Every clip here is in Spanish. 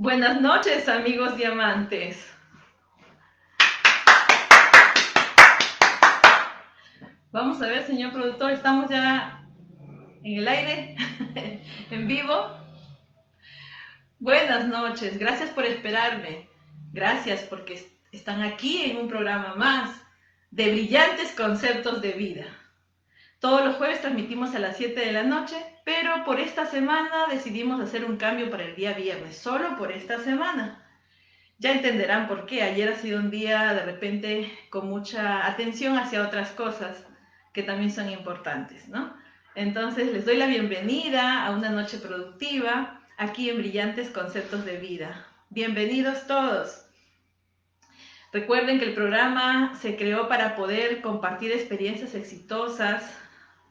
Buenas noches, amigos diamantes. Vamos a ver, señor productor, estamos ya en el aire, en vivo. Buenas noches, gracias por esperarme. Gracias porque están aquí en un programa más de brillantes conceptos de vida. Todos los jueves transmitimos a las 7 de la noche, pero por esta semana decidimos hacer un cambio para el día viernes, solo por esta semana. Ya entenderán por qué. Ayer ha sido un día de repente con mucha atención hacia otras cosas que también son importantes, ¿no? Entonces les doy la bienvenida a una noche productiva aquí en Brillantes Conceptos de Vida. Bienvenidos todos. Recuerden que el programa se creó para poder compartir experiencias exitosas,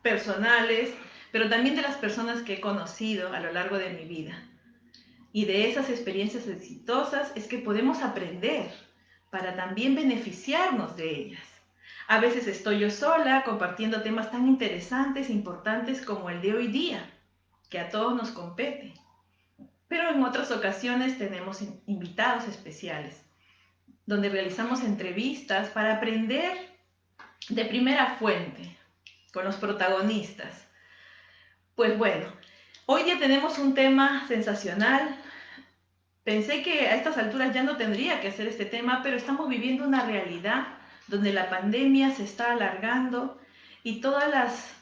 personales, pero también de las personas que he conocido a lo largo de mi vida. Y de esas experiencias exitosas es que podemos aprender para también beneficiarnos de ellas. A veces estoy yo sola compartiendo temas tan interesantes e importantes como el de hoy día, que a todos nos compete. Pero en otras ocasiones tenemos invitados especiales, donde realizamos entrevistas para aprender de primera fuente, con los protagonistas. Pues bueno, hoy día tenemos un tema sensacional. Pensé que a estas alturas ya no tendría que hacer este tema, pero estamos viviendo una realidad donde la pandemia se está alargando y todas las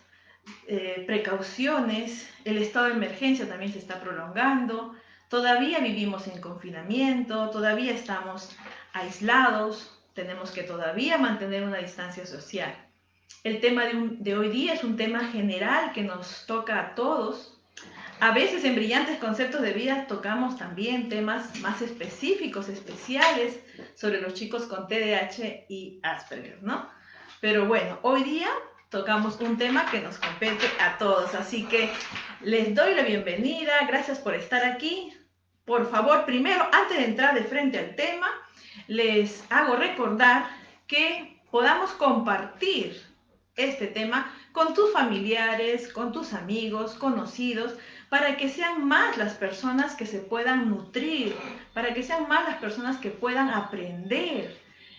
precauciones, el estado de emergencia también se está prolongando, todavía vivimos en confinamiento, todavía estamos aislados, tenemos que todavía mantener una distancia social. El tema de hoy día es un tema general que nos toca a todos. A veces en Brillantes Conceptos de Vida tocamos también temas más específicos, especiales, sobre los chicos con TDAH y Asperger, ¿no? Pero bueno, hoy día tocamos un tema que nos compete a todos, así que les doy la bienvenida, gracias por estar aquí. Por favor, primero, antes de entrar de frente al tema, les hago recordar que podamos compartir este tema con tus familiares, con tus amigos, conocidos, para que sean más las personas que se puedan nutrir, para que sean más las personas que puedan aprender,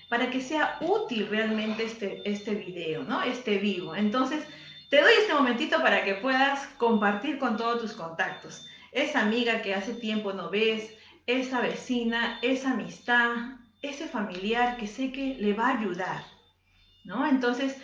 para que sea útil realmente este video, ¿no? Este vivo. Entonces, te doy este momentito para que puedas compartir con todos tus contactos. Esa amiga que hace tiempo no ves, esa vecina, esa amistad, ese familiar que sé que le va a ayudar, ¿no? Entonces,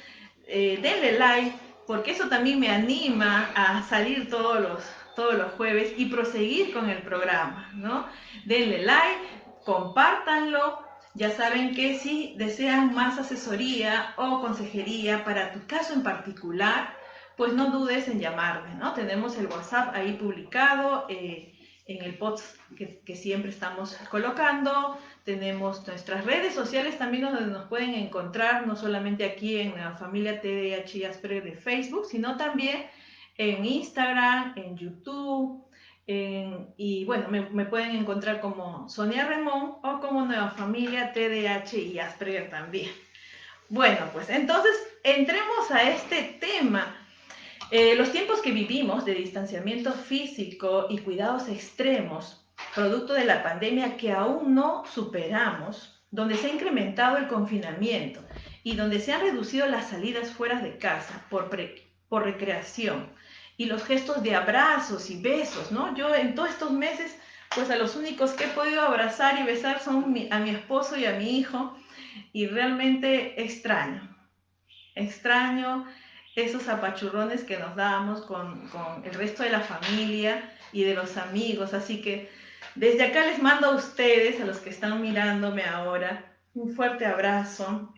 denle like, porque eso también me anima a salir todos los jueves y proseguir con el programa, ¿no? Denle like, compártanlo. Ya saben que si desean más asesoría o consejería para tu caso en particular, pues no dudes en llamarme, ¿no? Tenemos el WhatsApp ahí publicado en el post que siempre estamos colocando. Tenemos nuestras redes sociales también donde nos pueden encontrar, no solamente aquí en la familia TDAH y Asperger de Facebook, sino también en Instagram, en YouTube, y bueno, me pueden encontrar como Sonia Remón o como Nueva Familia TDAH y Asperger también. Bueno, pues entonces entremos a este tema. Los tiempos que vivimos de distanciamiento físico y cuidados extremos, producto de la pandemia que aún no superamos, donde se ha incrementado el confinamiento y donde se han reducido las salidas fuera de casa por recreación y los gestos de abrazos y besos, ¿no? Yo en todos estos meses, pues a los únicos que he podido abrazar y besar son a mi esposo y a mi hijo, y realmente extraño esos apachurrones que nos dábamos con el resto de la familia y de los amigos. Así que desde acá les mando a ustedes, a los que están mirándome ahora, un fuerte abrazo,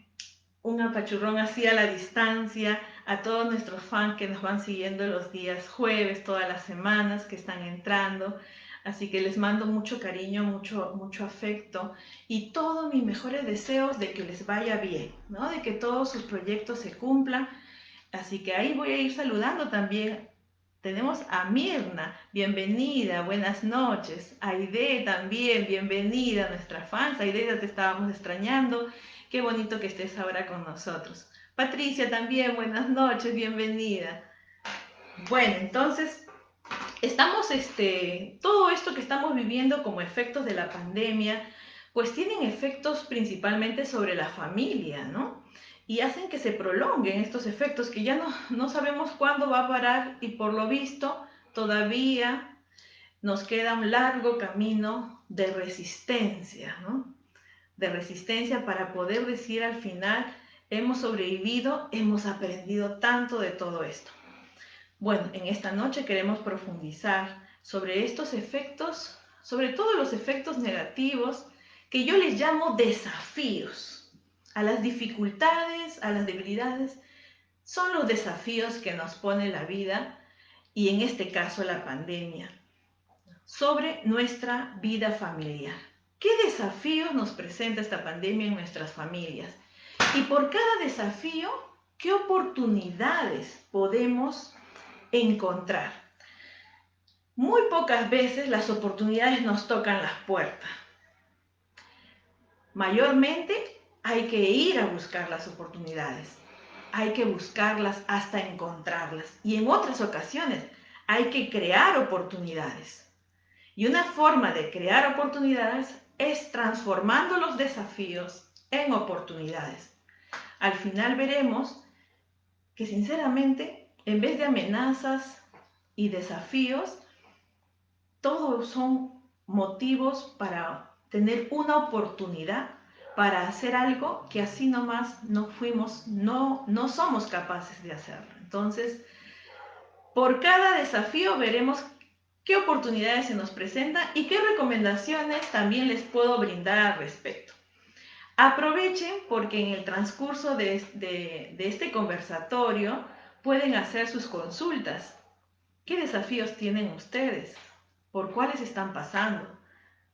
un apachurrón así a la distancia, a todos nuestros fans que nos van siguiendo los días jueves, todas las semanas que están entrando. Así que les mando mucho cariño, mucho afecto y todos mis mejores deseos de que les vaya bien, ¿no? De que todos sus proyectos se cumplan. Así que ahí voy a ir saludando también. Tenemos a Mirna, bienvenida, buenas noches. Aide también, bienvenida, nuestra fans. Aide, ya te estábamos extrañando. Qué bonito que estés ahora con nosotros. Patricia también, buenas noches, bienvenida. Bueno, entonces todo esto que estamos viviendo como efectos de la pandemia, pues tienen efectos principalmente sobre la familia, ¿no? Y hacen que se prolonguen estos efectos que ya no sabemos cuándo va a parar y por lo visto todavía nos queda un largo camino de resistencia, ¿no? De resistencia para poder decir al final, hemos sobrevivido, hemos aprendido tanto de todo esto. Bueno, en esta noche queremos profundizar sobre estos efectos, sobre todo los efectos negativos, que yo les llamo desafíos. A las dificultades, a las debilidades, son los desafíos que nos pone la vida y en este caso la pandemia, sobre nuestra vida familiar. ¿Qué desafíos nos presenta esta pandemia en nuestras familias? Y por cada desafío, ¿qué oportunidades podemos encontrar? Muy pocas veces las oportunidades nos tocan las puertas. Mayormente hay que ir a buscar las oportunidades. Hay que buscarlas hasta encontrarlas. Y en otras ocasiones hay que crear oportunidades. Y una forma de crear oportunidades es transformando los desafíos en oportunidades. Al final veremos que sinceramente, en vez de amenazas y desafíos, todos son motivos para tener una oportunidad para hacer algo que así nomás no somos capaces de hacerlo. Entonces, por cada desafío veremos qué oportunidades se nos presentan y qué recomendaciones también les puedo brindar al respecto. Aprovechen porque en el transcurso de este conversatorio pueden hacer sus consultas. ¿Qué desafíos tienen ustedes? ¿Por cuáles están pasando?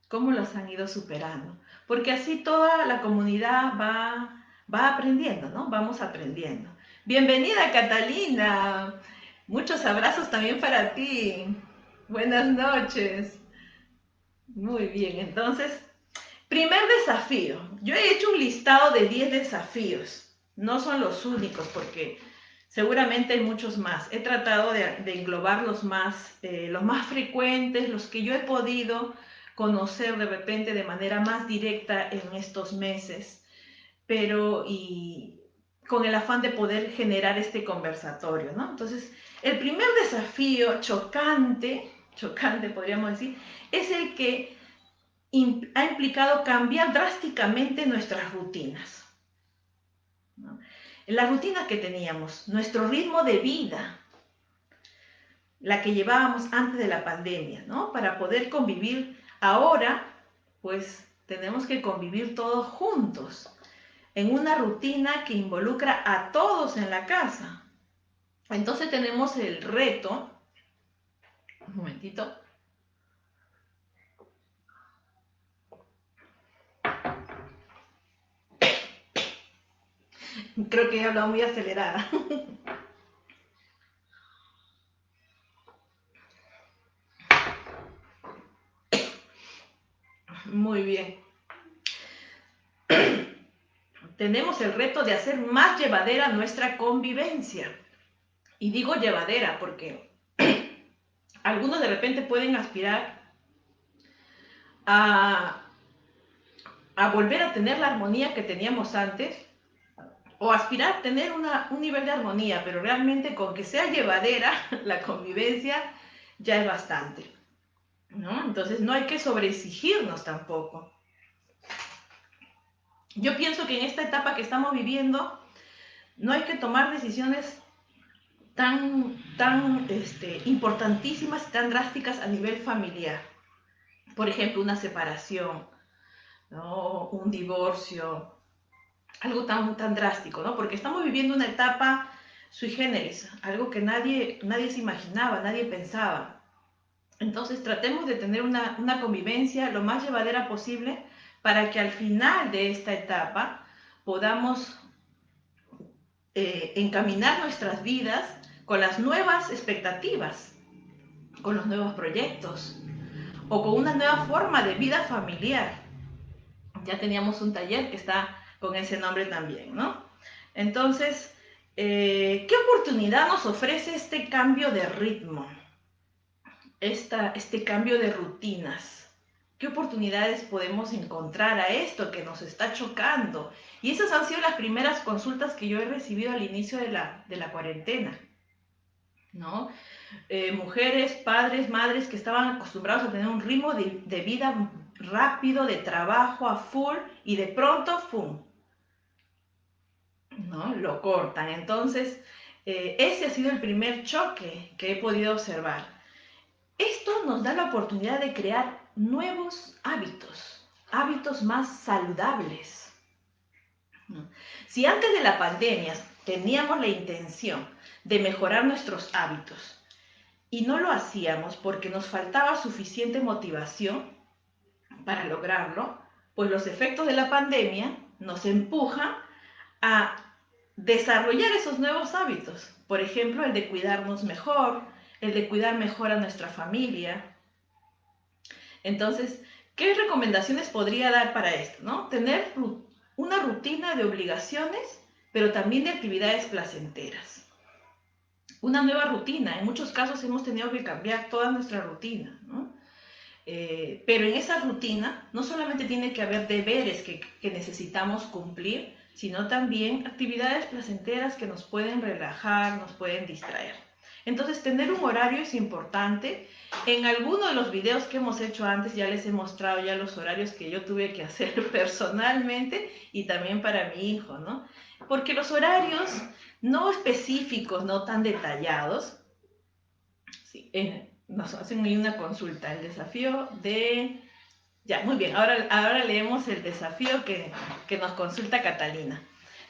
¿Cómo los han ido superando? Porque así toda la comunidad va aprendiendo, ¿no? Vamos aprendiendo. Bienvenida, Catalina. Muchos abrazos también para ti. Buenas noches. Muy bien, entonces, primer desafío. Yo he hecho un listado de 10 desafíos. No son los únicos porque seguramente hay muchos más. He tratado de englobar los más frecuentes, los que yo he podido conocer de repente de manera más directa en estos meses, pero y con el afán de poder generar este conversatorio, ¿no? Entonces, el primer desafío chocante podríamos decir, es el que ha implicado cambiar drásticamente nuestras rutinas, ¿no? La rutina que teníamos, nuestro ritmo de vida, la que llevábamos antes de la pandemia, ¿no? Para poder convivir ahora, pues tenemos que convivir todos juntos, en una rutina que involucra a todos en la casa. Entonces tenemos el reto, un momentito, creo que he hablado muy acelerada. Muy bien. Tenemos el reto de hacer más llevadera nuestra convivencia. Y digo llevadera porque algunos de repente pueden aspirar a volver a tener la armonía que teníamos antes, o aspirar a tener un nivel de armonía, pero realmente con que sea llevadera la convivencia ya es bastante, ¿no? Entonces no hay que sobreexigirnos tampoco. Yo pienso que en esta etapa que estamos viviendo no hay que tomar decisiones tan importantísimas y tan drásticas a nivel familiar. Por ejemplo, una separación, ¿no? Un divorcio, algo tan drástico, ¿no? Porque estamos viviendo una etapa sui generis, algo que nadie se imaginaba, nadie pensaba. Entonces tratemos de tener una convivencia lo más llevadera posible para que al final de esta etapa podamos encaminar nuestras vidas con las nuevas expectativas, con los nuevos proyectos o con una nueva forma de vida familiar. Ya teníamos un taller que está con ese nombre también, ¿no? Entonces, ¿qué oportunidad nos ofrece este cambio de ritmo? este cambio de rutinas? ¿Qué oportunidades podemos encontrar a esto que nos está chocando? Y esas han sido las primeras consultas que yo he recibido al inicio de la cuarentena, ¿no? Mujeres, padres, madres que estaban acostumbrados a tener un ritmo de vida rápido, de trabajo a full, y de pronto, ¡fum!, ¿no? Lo cortan. Entonces, ese ha sido el primer choque que he podido observar. Esto nos da la oportunidad de crear nuevos hábitos, hábitos más saludables, ¿no? Si antes de la pandemia teníamos la intención de mejorar nuestros hábitos y no lo hacíamos porque nos faltaba suficiente motivación para lograrlo, pues los efectos de la pandemia nos empujan a desarrollar esos nuevos hábitos. Por ejemplo, el de cuidarnos mejor, el de cuidar mejor a nuestra familia. Entonces, ¿qué recomendaciones podría dar para esto, no? Tener una rutina de obligaciones, pero también de actividades placenteras. Una nueva rutina. En muchos casos hemos tenido que cambiar toda nuestra rutina, ¿no? Pero en esa rutina no solamente tiene que haber deberes que necesitamos cumplir, sino también actividades placenteras que nos pueden relajar, nos pueden distraer. Entonces, tener un horario es importante. En alguno de los videos que hemos hecho antes ya les he mostrado ya los horarios que yo tuve que hacer personalmente y también para mi hijo, ¿no? Porque los horarios no específicos, no tan detallados, sí, nos hacen ahí una consulta, el desafío de... Ya, muy bien, ahora leemos el desafío que nos consulta Catalina.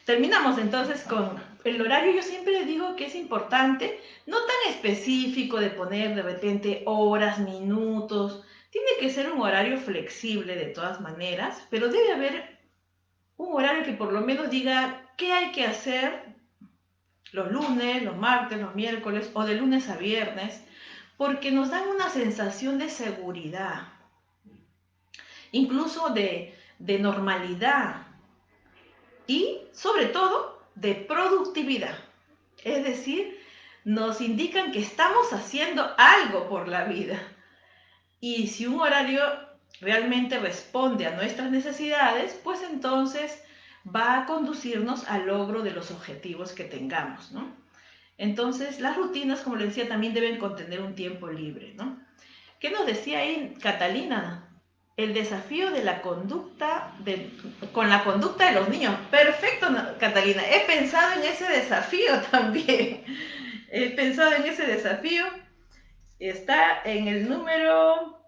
Terminamos entonces con el horario. Yo siempre digo que es importante, no tan específico de poner de repente horas, minutos. Tiene que ser un horario flexible de todas maneras, pero debe haber un horario que por lo menos diga qué hay que hacer los lunes, los martes, los miércoles o de lunes a viernes, porque nos dan una sensación de seguridad, incluso de normalidad y sobre todo de productividad. Es decir, nos indican que estamos haciendo algo por la vida. Y si un horario realmente responde a nuestras necesidades, pues entonces va a conducirnos al logro de los objetivos que tengamos, ¿no? Entonces, las rutinas, como le decía, también deben contener un tiempo libre, ¿no? ¿Qué nos decía ahí Catalina? El desafío de la conducta, con la conducta de los niños. Perfecto, Catalina. He pensado en ese desafío también. He pensado en ese desafío. Está en el número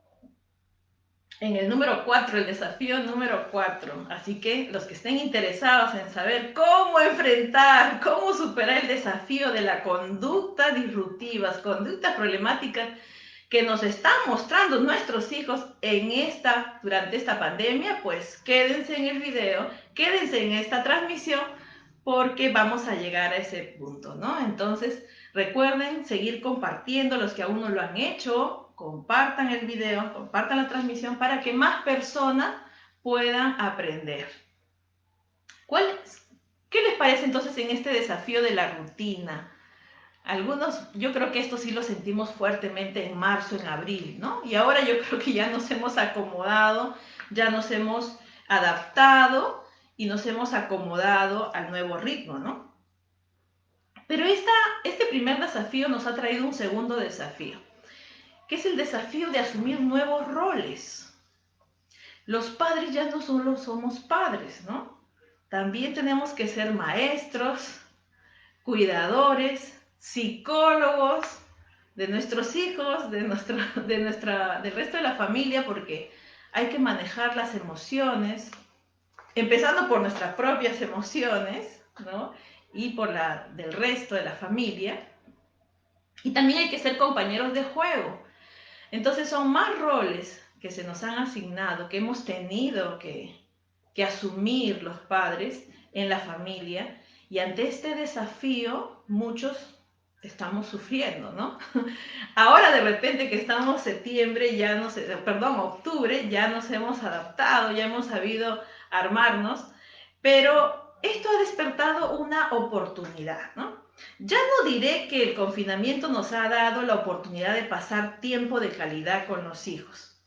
4, el desafío número 4. Así que los que estén interesados en saber cómo enfrentar, cómo superar el desafío de la conducta disruptivas, conductas problemáticas que nos están mostrando nuestros hijos durante esta pandemia, pues quédense en el video, quédense en esta transmisión, porque vamos a llegar a ese punto, ¿no? Entonces, recuerden seguir compartiendo, los que aún no lo han hecho, compartan el video, compartan la transmisión para que más personas puedan aprender. ¿Qué les parece entonces en este desafío de la rutina? Algunos, yo creo que esto sí lo sentimos fuertemente en marzo, en abril, ¿no? Y ahora yo creo que ya nos hemos acomodado, ya nos hemos adaptado y nos hemos acomodado al nuevo ritmo, ¿no? Pero este primer desafío nos ha traído un segundo desafío, que es el desafío de asumir nuevos roles. Los padres ya no solo somos padres, ¿no? También tenemos que ser maestros, cuidadores, psicólogos de nuestros hijos, del resto de la familia, porque hay que manejar las emociones, empezando por nuestras propias emociones, ¿no? Y por del resto de la familia. Y también hay que ser compañeros de juego. Entonces son más roles que se nos han asignado, que hemos tenido que asumir los padres en la familia, y ante este desafío muchos estamos sufriendo, ¿no? Ahora de repente que estamos octubre, ya nos hemos adaptado, ya hemos sabido armarnos, pero esto ha despertado una oportunidad, ¿no? Ya no diré que el confinamiento nos ha dado la oportunidad de pasar tiempo de calidad con los hijos,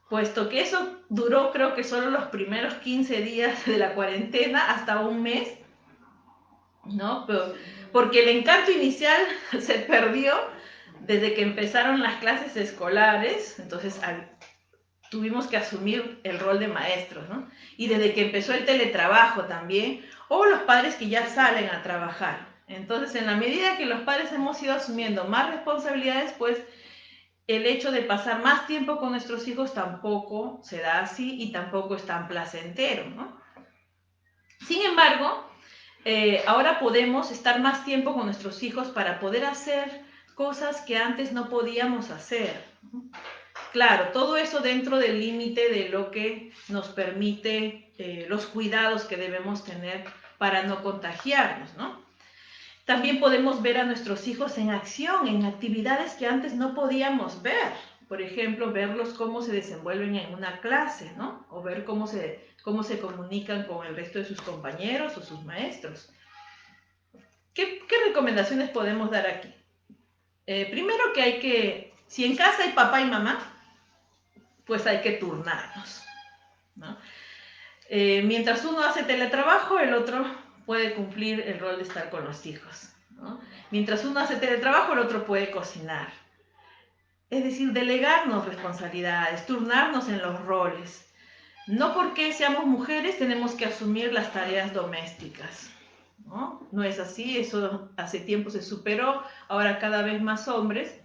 puesto que eso duró creo que solo los primeros 15 días de la cuarentena hasta un mes, ¿no? Porque el encanto inicial se perdió desde que empezaron las clases escolares, entonces tuvimos que asumir el rol de maestros, ¿no? Y desde que empezó el teletrabajo también, o los padres que ya salen a trabajar. Entonces, en la medida que los padres hemos ido asumiendo más responsabilidades, pues el hecho de pasar más tiempo con nuestros hijos tampoco se da así y tampoco es tan placentero, ¿no? Sin embargo, ahora podemos estar más tiempo con nuestros hijos para poder hacer cosas que antes no podíamos hacer. Claro, todo eso dentro del límite de lo que nos permite los cuidados que debemos tener para no contagiarnos, ¿no? También podemos ver a nuestros hijos en acción, en actividades que antes no podíamos ver. Por ejemplo, verlos cómo se desenvuelven en una clase, ¿no? O ver cómo se comunican con el resto de sus compañeros o sus maestros. ¿Qué recomendaciones podemos dar aquí? Primero si en casa hay papá y mamá, pues hay que turnarnos, ¿no? Mientras uno hace teletrabajo, el otro puede cumplir el rol de estar con los hijos, ¿no? Mientras uno hace teletrabajo, el otro puede cocinar. Es decir, delegarnos responsabilidades, turnarnos en los roles. No porque seamos mujeres tenemos que asumir las tareas domésticas, ¿no? No es así, eso hace tiempo se superó, ahora cada vez más hombres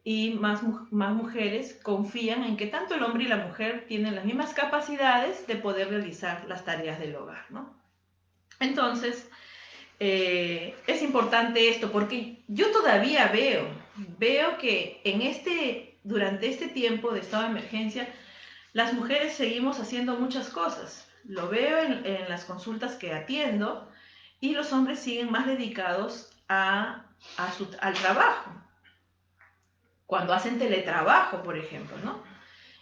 y más mujeres confían en que tanto el hombre y la mujer tienen las mismas capacidades de poder realizar las tareas del hogar, ¿no? Entonces, es importante esto porque yo todavía veo que durante este tiempo de estado de emergencia, las mujeres seguimos haciendo muchas cosas. Lo veo en las consultas que atiendo y los hombres siguen más dedicados al trabajo, cuando hacen teletrabajo, por ejemplo, ¿no?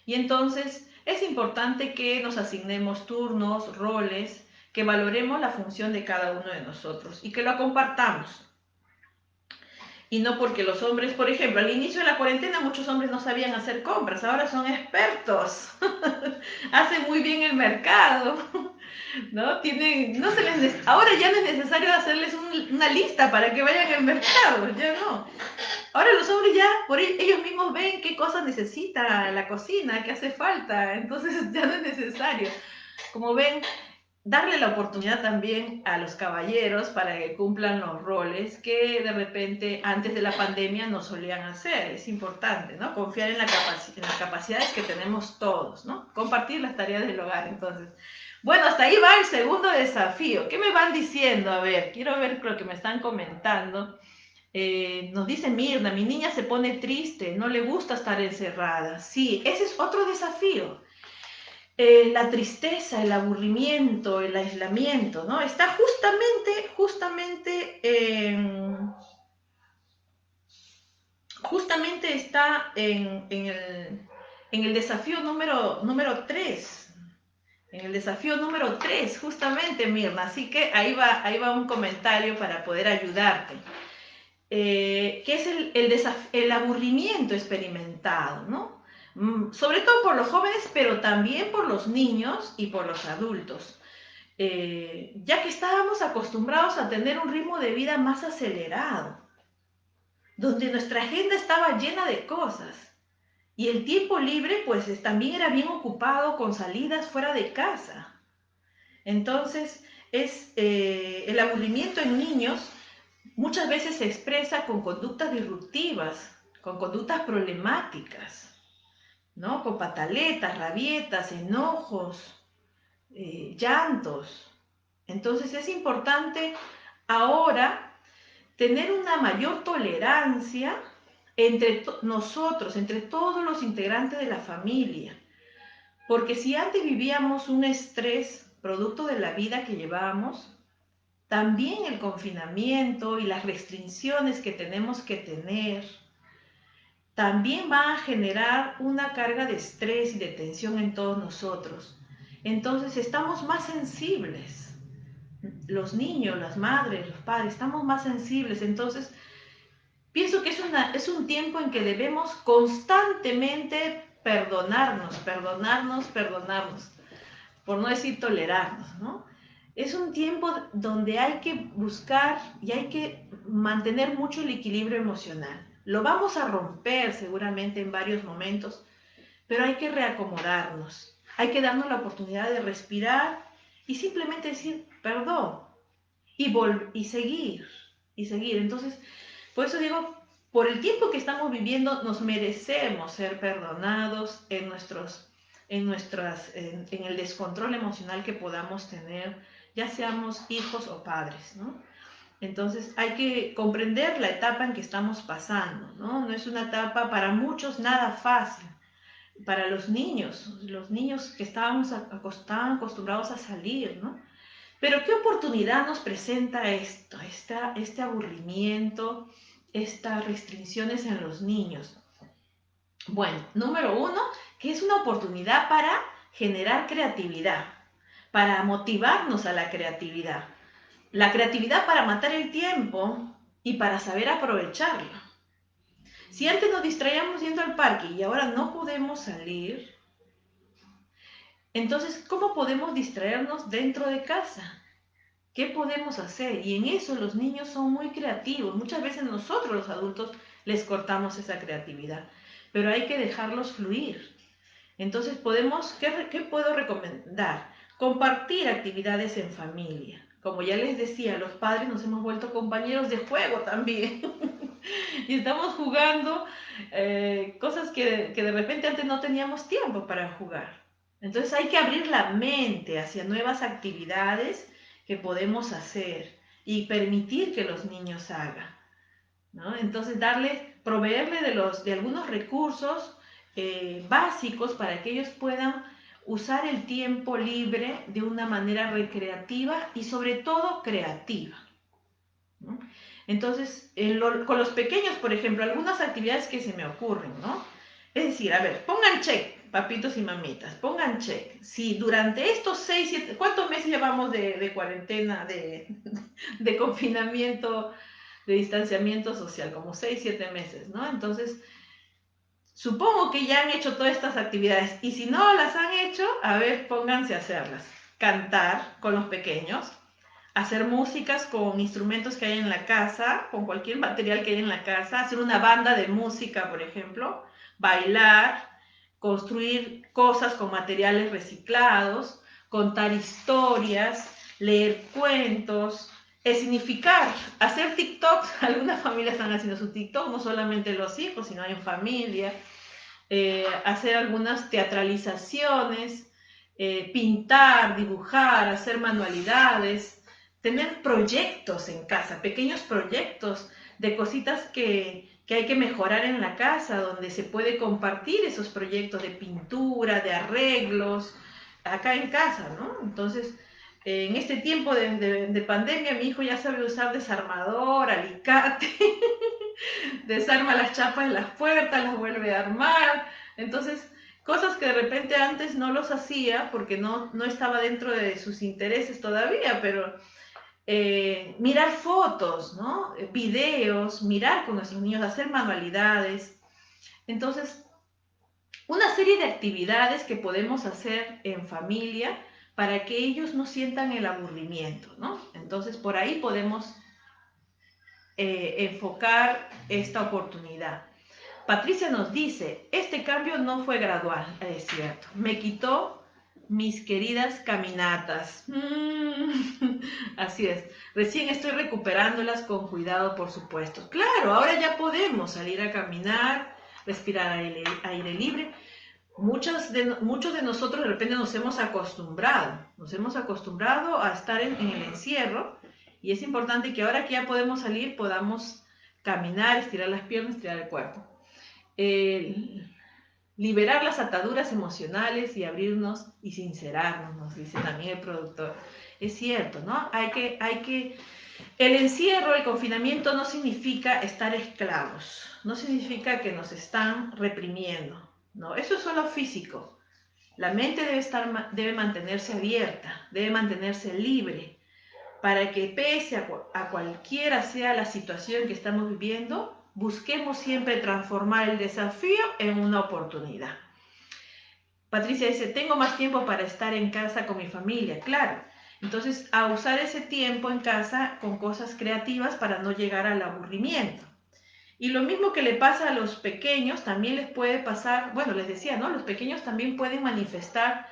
Y entonces es importante que nos asignemos turnos, roles, que valoremos la función de cada uno de nosotros y que lo compartamos. Y no porque los hombres, por ejemplo, al inicio de la cuarentena muchos hombres no sabían hacer compras, ahora son expertos, hacen muy bien el mercado, ¿no? Ahora ya no es necesario hacerles una lista para que vayan al mercado, ya no. Ahora los hombres ya por ellos mismos ven qué cosas necesita la cocina, qué hace falta, entonces ya no es necesario. Como ven, darle la oportunidad también a los caballeros para que cumplan los roles que de repente antes de la pandemia no solían hacer. Es importante, ¿no? Confiar en las capacidades que tenemos todos, ¿no? Compartir las tareas del hogar, entonces. Bueno, hasta ahí va el segundo desafío. ¿Qué me van diciendo? A ver, quiero ver lo que me están comentando. Nos dice Mirna, mi niña se pone triste, no le gusta estar encerrada. Sí, ese es otro desafío. La tristeza, el aburrimiento, el aislamiento, ¿no? Está justamente está en el desafío número 3. En el desafío número 3, justamente, Mirna. Así que ahí va un comentario para poder ayudarte. Que es el aburrimiento experimentado, ¿no? Sobre todo por los jóvenes, pero también por los niños y por los adultos, ya que estábamos acostumbrados a tener un ritmo de vida más acelerado, donde nuestra agenda estaba llena de cosas y el tiempo libre pues también era bien ocupado con salidas fuera de casa. Entonces, el aburrimiento en niños muchas veces se expresa con conductas disruptivas, con conductas problemáticas, ¿no? Con pataletas, rabietas, enojos, llantos. Entonces es importante ahora tener una mayor tolerancia entre nosotros, entre todos los integrantes de la familia. Porque si antes vivíamos un estrés producto de la vida que llevábamos, también el confinamiento y las restricciones que tenemos que tener también van a generar una carga de estrés y de tensión en todos nosotros. Entonces estamos más sensibles. los niños, las madres, los padres, estamos más sensibles. Entonces, pienso que es un tiempo en que debemos constantemente perdonarnos, por no decir tolerarnos, ¿no? Es un tiempo donde hay que buscar y hay que mantener mucho el equilibrio emocional. Lo vamos a romper seguramente en varios momentos, pero hay que reacomodarnos. Hay que darnos la oportunidad de respirar y simplemente decir perdón y seguir, y seguir. Entonces, por eso digo, por el tiempo que estamos viviendo, nos merecemos ser perdonados en el descontrol emocional que podamos tener, ya seamos hijos o padres, ¿no? Entonces hay que comprender la etapa en que estamos pasando, ¿no? No es una etapa para muchos nada fácil. Para los niños que estaban acostumbrados a salir, ¿no? Pero ¿qué oportunidad nos presenta este aburrimiento, estas restricciones en los niños? Bueno, número uno, que es una oportunidad para generar creatividad, para motivarnos a la creatividad. La creatividad para matar el tiempo y para saber aprovecharlo. Si antes nos distraíamos yendo al parque y ahora no podemos salir, entonces, ¿cómo podemos distraernos dentro de casa? ¿Qué podemos hacer? Y en eso los niños son muy creativos. Muchas veces nosotros los adultos les cortamos esa creatividad, pero hay que dejarlos fluir. Entonces ¿qué puedo recomendar? Compartir actividades en familia. Como ya les decía, los padres nos hemos vuelto compañeros de juego también. Y estamos jugando cosas que de repente antes no teníamos tiempo para jugar. Entonces hay que abrir la mente hacia nuevas actividades que podemos hacer y permitir que los niños hagan, ¿no? Entonces proveerle de algunos recursos básicos para que ellos puedan usar el tiempo libre de una manera recreativa y sobre todo creativa, ¿no? Entonces, con los pequeños, por ejemplo, algunas actividades que se me ocurren, ¿no? Es decir, a ver, pongan check, papitos y mamitas, pongan check. Si durante estos 6, 7, ¿cuántos meses llevamos de cuarentena, de confinamiento, de distanciamiento social? Como 6, 7 meses, ¿no? Entonces, supongo que ya han hecho todas estas actividades y si no las han hecho, a ver, pónganse a hacerlas. Cantar con los pequeños, hacer músicas con instrumentos que hay en la casa, con cualquier material que hay en la casa, hacer una banda de música, por ejemplo, bailar, construir cosas con materiales reciclados, contar historias, leer cuentos, significar, hacer TikToks. Algunas familias están haciendo su TikTok, no solamente los hijos, sino en familia, hacer algunas teatralizaciones, pintar, dibujar, hacer manualidades, tener proyectos en casa, pequeños proyectos de cositas que hay que mejorar en la casa, donde se puede compartir esos proyectos de pintura, de arreglos, acá en casa, ¿no? Entonces, en este tiempo de pandemia, mi hijo ya sabe usar desarmador, alicate, desarma las chapas de las puertas, las vuelve a armar. Entonces, cosas que de repente antes no los hacía porque no estaba dentro de sus intereses todavía, pero mirar fotos, ¿no? Videos, mirar con nuestros niños, hacer manualidades. Entonces, una serie de actividades que podemos hacer en familia para que ellos no sientan el aburrimiento, ¿no? Entonces, por ahí podemos enfocar esta oportunidad. Patricia nos dice, este cambio no fue gradual, es cierto, me quitó mis queridas caminatas. Así es, recién estoy recuperándolas con cuidado, por supuesto. Claro, ahora ya podemos salir a caminar, respirar aire libre. Muchos de nosotros de repente nos hemos acostumbrado a estar en el encierro y es importante que ahora que ya podemos salir podamos caminar, estirar las piernas, estirar el cuerpo. Liberar las ataduras emocionales y abrirnos y sincerarnos, nos dice también el productor. Es cierto, ¿no? El encierro, el confinamiento no significa estar esclavos, no significa que nos están reprimiendo, ¿no? Eso es solo físico. La mente debe mantenerse abierta, debe mantenerse libre, para que pese a cualquiera sea la situación que estamos viviendo, busquemos siempre transformar el desafío en una oportunidad. Patricia dice, tengo más tiempo para estar en casa con mi familia, claro. Entonces, a usar ese tiempo en casa con cosas creativas para no llegar al aburrimiento. Y lo mismo que le pasa a los pequeños, también les puede pasar, bueno, les decía, ¿no? Los pequeños también pueden manifestar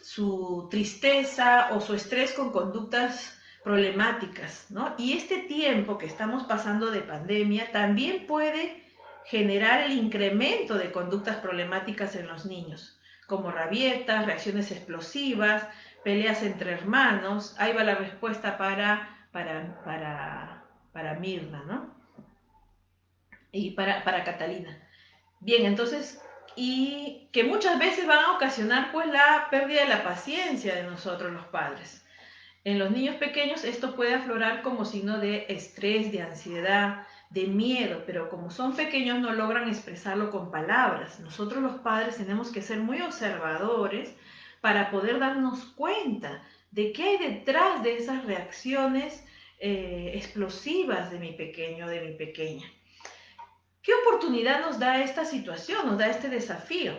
su tristeza o su estrés con conductas problemáticas, ¿no? Y este tiempo que estamos pasando de pandemia también puede generar el incremento de conductas problemáticas en los niños, como rabietas, reacciones explosivas, peleas entre hermanos. Ahí va la respuesta para Mirna, ¿no? Y para Catalina. Bien, entonces, y que muchas veces van a ocasionar pues la pérdida de la paciencia de nosotros los padres. En los niños pequeños esto puede aflorar como signo de estrés, de ansiedad, de miedo, pero como son pequeños no logran expresarlo con palabras. Nosotros los padres tenemos que ser muy observadores para poder darnos cuenta de qué hay detrás de esas reacciones explosivas de mi pequeño o de mi pequeña. ¿Qué oportunidad nos da esta situación, nos da este desafío?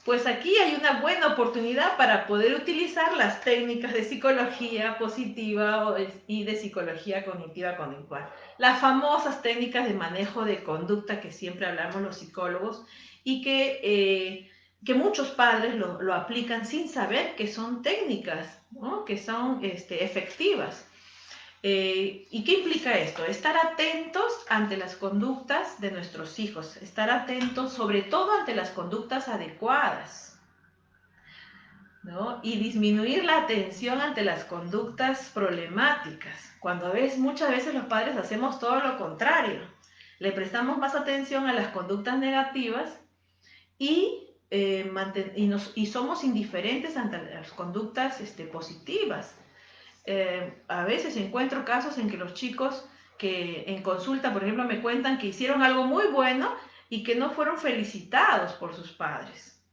Pues aquí hay una buena oportunidad para poder utilizar las técnicas de psicología positiva y de psicología cognitiva conductual. Las famosas técnicas de manejo de conducta que siempre hablamos los psicólogos y que muchos padres lo aplican sin saber que son técnicas, ¿no? Que son efectivas. ¿Y qué implica esto? Estar atentos ante las conductas de nuestros hijos, estar atentos sobre todo ante las conductas adecuadas, ¿no? Y disminuir la atención ante las conductas problemáticas. Muchas veces los padres hacemos todo lo contrario, le prestamos más atención a las conductas negativas y somos indiferentes ante las conductas positivas. A veces encuentro casos en que los chicos que en consulta, por ejemplo, me cuentan que hicieron algo muy bueno y que no fueron felicitados por sus padres.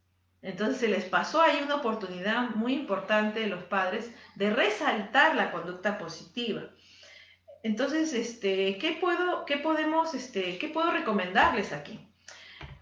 Entonces se les pasó ahí una oportunidad muy importante de los padres de resaltar la conducta positiva. Entonces, ¿qué puedo recomendarles aquí?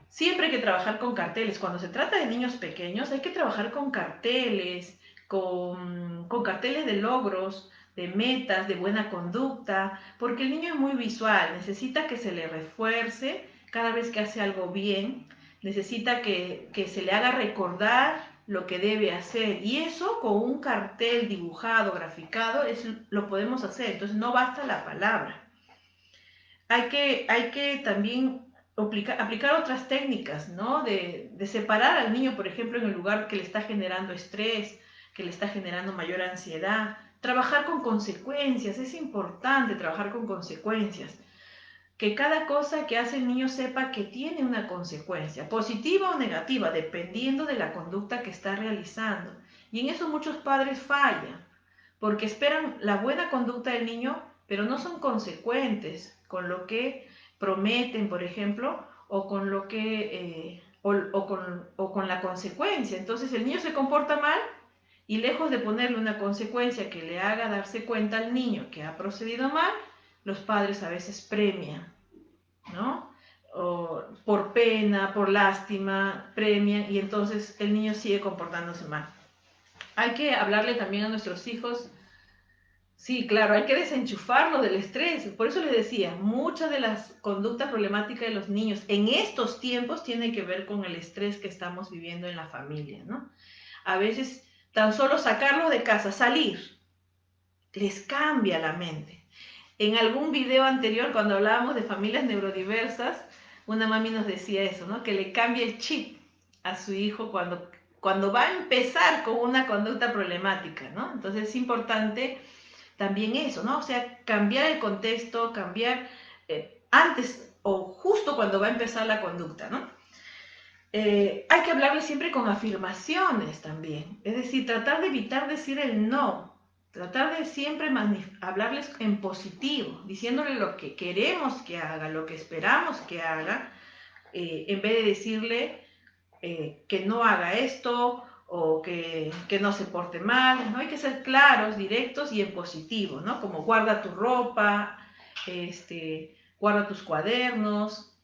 Siempre hay que trabajar con carteles. Cuando se trata de niños pequeños, hay que trabajar con carteles, con carteles de logros, de metas, de buena conducta, porque el niño es muy visual, necesita que se le refuerce cada vez que hace algo bien, necesita que se le haga recordar lo que debe hacer, y eso con un cartel dibujado, graficado, lo podemos hacer. Entonces no basta la palabra. Hay que también aplicar otras técnicas, ¿no? De separar al niño, por ejemplo, en el lugar que le está generando estrés, que le está generando mayor ansiedad. Trabajar con consecuencias, es importante trabajar con consecuencias. Que cada cosa que hace el niño sepa que tiene una consecuencia, positiva o negativa, dependiendo de la conducta que está realizando. Y en eso muchos padres fallan, porque esperan la buena conducta del niño, pero no son consecuentes con lo que prometen, por ejemplo, o con lo que o con la consecuencia. Entonces el niño se comporta mal y lejos de ponerle una consecuencia que le haga darse cuenta al niño que ha procedido mal, los padres a veces premian, ¿no? O por pena, por lástima, premian, y entonces el niño sigue comportándose mal. Hay que hablarle también a nuestros hijos. Sí, claro, hay que desenchufarlo del estrés. Por eso les decía, muchas de las conductas problemáticas de los niños en estos tiempos tienen que ver con el estrés que estamos viviendo en la familia, ¿no? A veces tan solo sacarlos de casa, salir, les cambia la mente. En algún video anterior, cuando hablábamos de familias neurodiversas, una mami nos decía eso, ¿no? Que le cambie el chip a su hijo cuando va a empezar con una conducta problemática, ¿no? Entonces es importante también eso, ¿no? O sea, cambiar el contexto, cambiar antes o justo cuando va a empezar la conducta, ¿no? Hay que hablarle siempre con afirmaciones también, es decir, tratar de evitar decir el no, tratar de siempre hablarles en positivo, diciéndole lo que queremos que haga, lo que esperamos que haga, en vez de decirle que no haga esto o que no se porte mal, ¿no? Hay que ser claros, directos y en positivo, ¿no? Como guarda tu ropa, guarda tus cuadernos,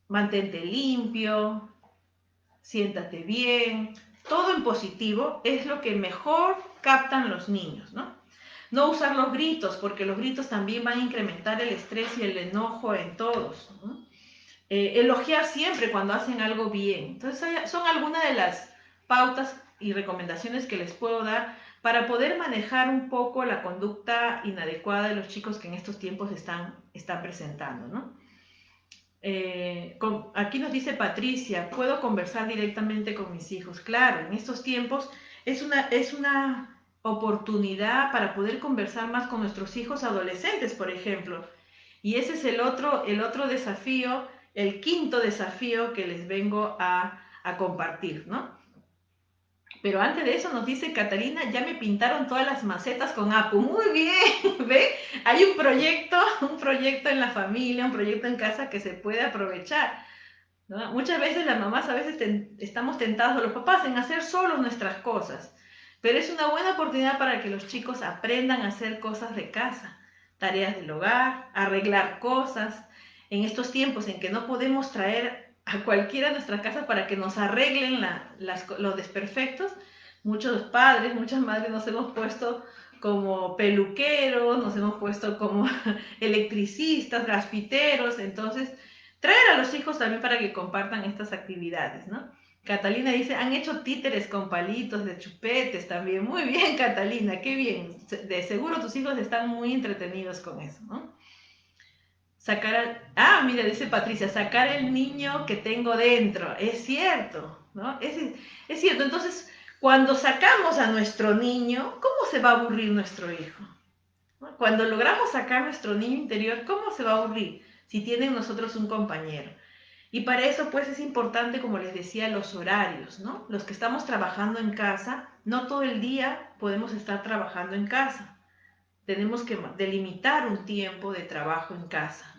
mantente limpio, siéntate bien, todo en positivo es lo que mejor captan los niños, ¿no? No usar los gritos, porque los gritos también van a incrementar el estrés y el enojo en todos, ¿no? Elogiar siempre cuando hacen algo bien. Entonces, son algunas de las pautas y recomendaciones que les puedo dar para poder manejar un poco la conducta inadecuada de los chicos que en estos tiempos están presentando, ¿no? Aquí nos dice Patricia, puedo conversar directamente con mis hijos. Claro, en estos tiempos es una oportunidad para poder conversar más con nuestros hijos adolescentes, por ejemplo. Y ese es el otro desafío, el quinto desafío que les vengo a compartir, ¿no? Pero antes de eso nos dice Catalina, ya me pintaron todas las macetas con Apu. Muy bien, ¿ve? Hay un proyecto en la familia, un proyecto en casa que se puede aprovechar, ¿no? Muchas veces las mamás a veces estamos tentados, o los papás, en hacer solos nuestras cosas, pero es una buena oportunidad para que los chicos aprendan a hacer cosas de casa, tareas del hogar, arreglar cosas. En estos tiempos en que no podemos traer a cualquiera a nuestra casa para que nos arreglen los desperfectos, muchos padres, muchas madres nos hemos puesto como peluqueros, nos hemos puesto como electricistas, grafiteros. Entonces traer a los hijos también para que compartan estas actividades, ¿no? Catalina dice, han hecho títeres con palitos de chupetes también. Muy bien, Catalina, qué bien. De seguro tus hijos están muy entretenidos con eso, ¿no? Mira, dice Patricia, sacar el niño que tengo dentro. Es cierto, ¿no? Es cierto. Entonces, cuando sacamos a nuestro niño, ¿cómo se va a aburrir nuestro hijo? ¿No? Cuando logramos sacar nuestro niño interior, ¿cómo se va a aburrir si tienen nosotros un compañero? Y para eso, pues, es importante, como les decía, los horarios, ¿no? Los que estamos trabajando en casa, no todo el día podemos estar trabajando en casa. Tenemos que delimitar un tiempo de trabajo en casa,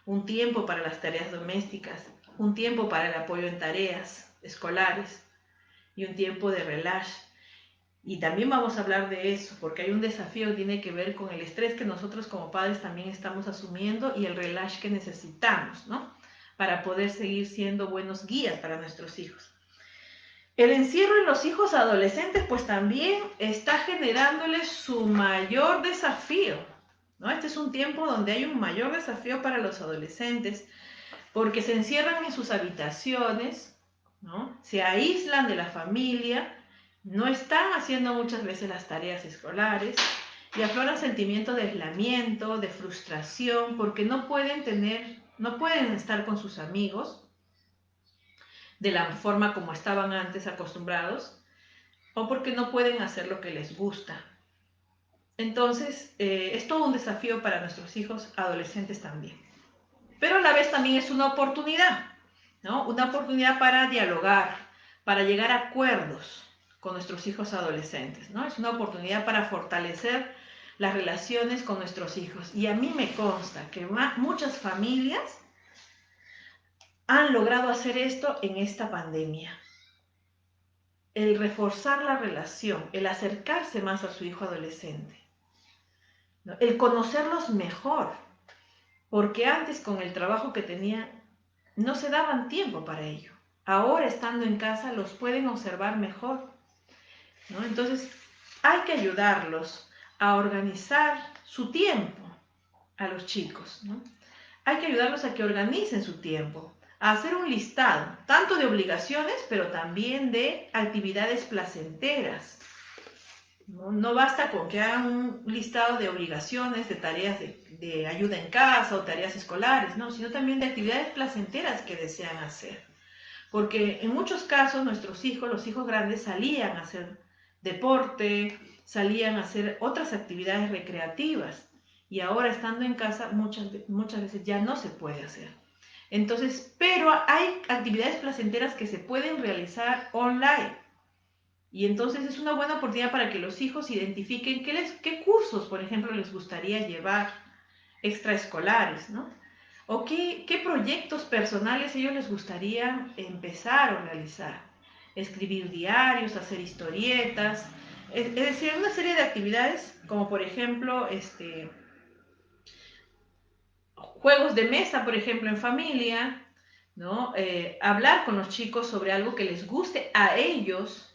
un tiempo para las tareas domésticas, un tiempo para el apoyo en tareas escolares y un tiempo de relax. Y también vamos a hablar de eso, porque hay un desafío que tiene que ver con el estrés que nosotros como padres también estamos asumiendo y el relax que necesitamos, ¿no? Para poder seguir siendo buenos guías para nuestros hijos. El encierro en los hijos adolescentes pues también está generándoles su mayor desafío, ¿no? Este es un tiempo donde hay un mayor desafío para los adolescentes porque se encierran en sus habitaciones, ¿no? Se aíslan de la familia, no están haciendo muchas veces las tareas escolares y afloran sentimientos de aislamiento, de frustración, porque no pueden estar con sus amigos de la forma como estaban antes acostumbrados, o porque no pueden hacer lo que les gusta. Entonces, es todo un desafío para nuestros hijos adolescentes también. Pero a la vez también es una oportunidad, ¿no? Una oportunidad para dialogar, para llegar a acuerdos con nuestros hijos adolescentes, ¿no? Es una oportunidad para fortalecer las relaciones con nuestros hijos. Y a mí me consta que muchas familias han logrado hacer esto en esta pandemia. El reforzar la relación, el acercarse más a su hijo adolescente, ¿no? El conocerlos mejor, porque antes con el trabajo que tenía no se daban tiempo para ello. Ahora estando en casa los pueden observar mejor, ¿no? Entonces hay que ayudarlos a organizar su tiempo a los chicos, ¿no? Hay que ayudarlos a que organicen su tiempo, a hacer un listado, tanto de obligaciones, pero también de actividades placenteras. No basta con que hagan un listado de obligaciones, de tareas de ayuda en casa o tareas escolares, no, sino también de actividades placenteras que desean hacer. Porque en muchos casos nuestros hijos, los hijos grandes, salían a hacer deporte, salían a hacer otras actividades recreativas y ahora estando en casa muchas veces ya no se puede hacer. Entonces, pero hay actividades placenteras que se pueden realizar online. Y entonces es una buena oportunidad para que los hijos identifiquen qué cursos, por ejemplo, les gustaría llevar extraescolares, ¿no? O qué proyectos personales ellos les gustaría empezar o realizar. escribir diarios, hacer historietas, es decir, una serie de actividades como por ejemplo juegos de mesa, por ejemplo, en familia, ¿no? Hablar con los chicos sobre algo que les guste a ellos,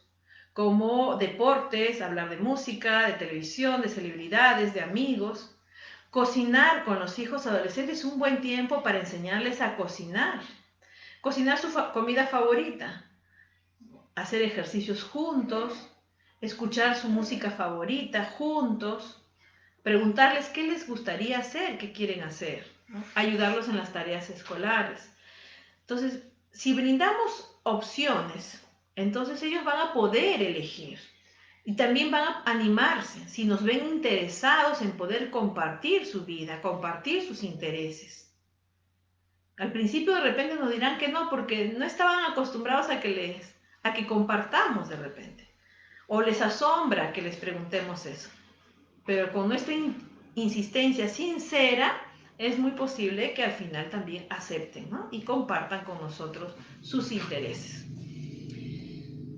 como deportes, hablar de música, de televisión, de celebridades, de amigos. Cocinar con los hijos adolescentes es un buen tiempo para enseñarles a cocinar. Cocinar su comida favorita, hacer ejercicios juntos, escuchar su música favorita juntos, preguntarles qué les gustaría hacer, qué quieren hacer, ¿no? Ayudarlos en las tareas escolares. Entonces, si brindamos opciones, entonces ellos van a poder elegir y también van a animarse si nos ven interesados en poder compartir su vida, compartir sus intereses. Al principio de repente nos dirán que no, porque no estaban acostumbrados a que compartamos de repente. O les asombra que les preguntemos eso. Pero con nuestra insistencia sincera, es muy posible que al final también acepten, ¿no? Y compartan con nosotros sus intereses.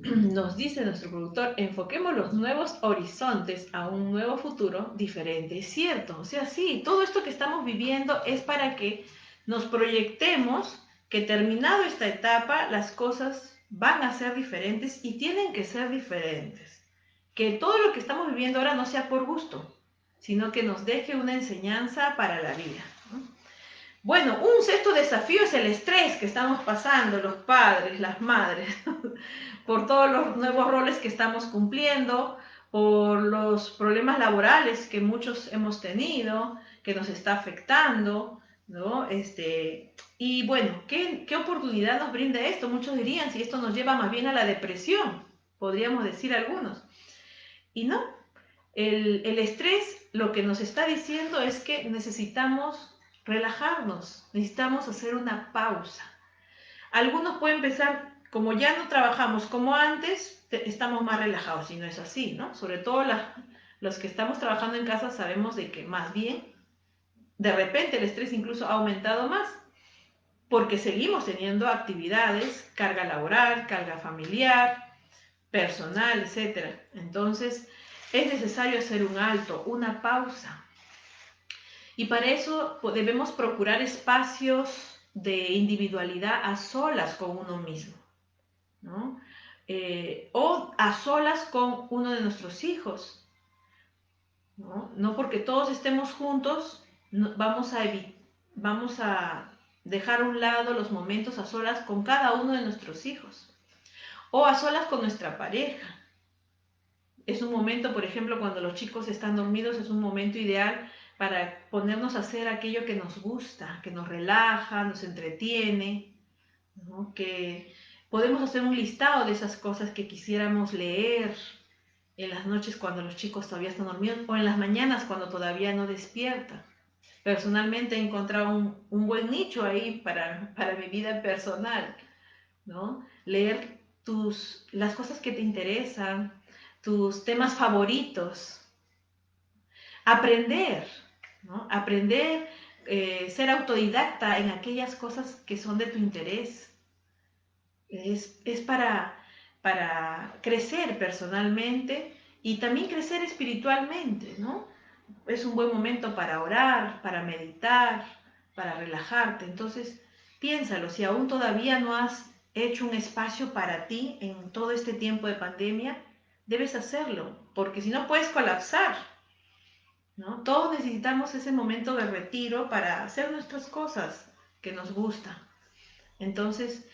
Nos dice nuestro productor, enfoquemos los nuevos horizontes a un nuevo futuro diferente. Es cierto, o sea, sí, todo esto que estamos viviendo es para que nos proyectemos que terminado esta etapa, las cosas van a ser diferentes y tienen que ser diferentes. Que todo lo que estamos viviendo ahora no sea por gusto, sino que nos deje una enseñanza para la vida, ¿no? Bueno, un sexto desafío es el estrés que estamos pasando los padres, las madres, por todos los nuevos roles que estamos cumpliendo, por los problemas laborales que muchos hemos tenido, que nos está afectando, ¿no? Y bueno, ¿qué oportunidad nos brinda esto? Muchos dirían si esto nos lleva más bien a la depresión, podríamos decir algunos. Y no, el estrés lo que nos está diciendo es que necesitamos relajarnos, necesitamos hacer una pausa. Algunos pueden pensar, como ya no trabajamos como antes, estamos más relajados, y no es así, ¿no? Sobre todo los que estamos trabajando en casa sabemos de que más bien, de repente el estrés incluso ha aumentado más, porque seguimos teniendo actividades, carga laboral, carga familiar, personal, etc. Entonces, es necesario hacer un alto, una pausa. Y para eso debemos procurar espacios de individualidad a solas con uno mismo, ¿no? O a solas con uno de nuestros hijos, ¿no? No porque todos estemos juntos, vamos a dejar a un lado los momentos a solas con cada uno de nuestros hijos, o a solas con nuestra pareja. Es un momento, por ejemplo, cuando los chicos están dormidos, es un momento ideal para ponernos a hacer aquello que nos gusta, que nos relaja, nos entretiene, ¿no? Que podemos hacer un listado de esas cosas que quisiéramos leer en las noches cuando los chicos todavía están dormidos o en las mañanas cuando todavía no despiertan. Personalmente he encontrado un buen nicho ahí para mi vida personal, ¿no? Leer las cosas que te interesan, tus temas favoritos, aprender, ¿no? Aprender, ser autodidacta en aquellas cosas que son de tu interés. Es para crecer personalmente y también crecer espiritualmente, ¿no? Es un buen momento para orar, para meditar, para relajarte. Entonces, piénsalo, si aún todavía no has hecho un espacio para ti en todo este tiempo de pandemia, debes hacerlo, porque si no puedes colapsar, ¿no? Todos necesitamos ese momento de retiro para hacer nuestras cosas que nos gustan. Entonces,